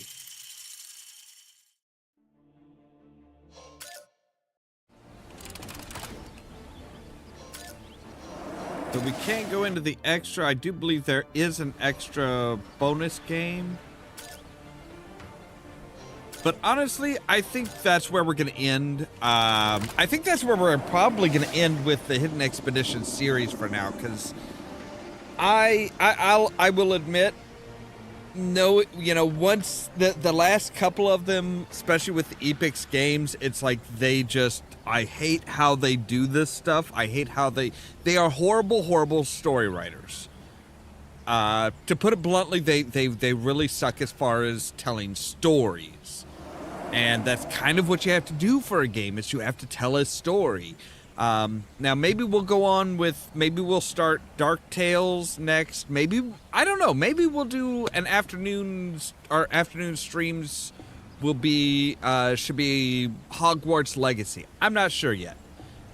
So we can't go into the extra. I do believe there is an extra bonus game. But honestly, I think that's where we're going to end. I think that's where we're probably going to end with the Hidden Expedition series for now, because I will admit, no, you know, once the last couple of them, especially with the Epix games, it's like I hate how they do this stuff. I hate how they are horrible story writers. To put it bluntly, they really suck as far as telling stories. And that's kind of what you have to do for a game, is you have to tell a story. Now maybe we'll go on with, maybe we'll start Dark Tales next. Maybe, I don't know, maybe we'll do an afternoon streams will be, should be Hogwarts Legacy. I'm not sure yet.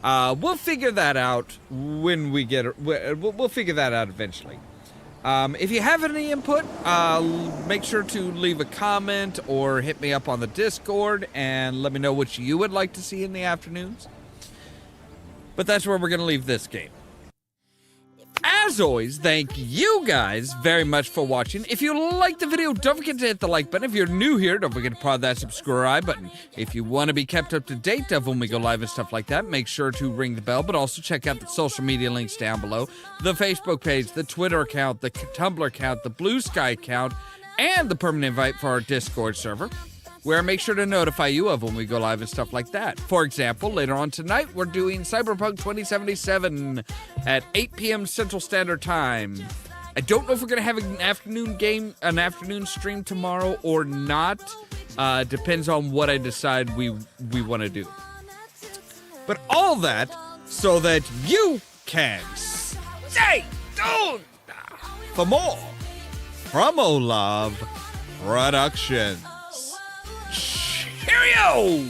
We'll figure that out when we get, we'll figure that out eventually. If you have any input, make sure to leave a comment or hit me up on the Discord and let me know what you would like to see in the afternoons. But that's where we're going to leave this game. As always, thank you guys very much for watching. If you liked the video, don't forget to hit the like button. If you're new here, don't forget to prod that subscribe button. If you want to be kept up to date of when we go live and stuff like that, make sure to ring the bell, but also check out the social media links down below. The Facebook page, the Twitter account, the Tumblr account, the Blue Sky account, and the permanent invite for our Discord server, where I make sure to notify you of when we go live and stuff like that. For example, later on tonight, we're doing Cyberpunk 2077 at 8 p.m. Central Standard Time. I don't know if we're going to have an afternoon stream tomorrow or not. Depends on what I decide we want to do. But all that so that you can stay tuned for more from Ollamh Productions. Cheerio!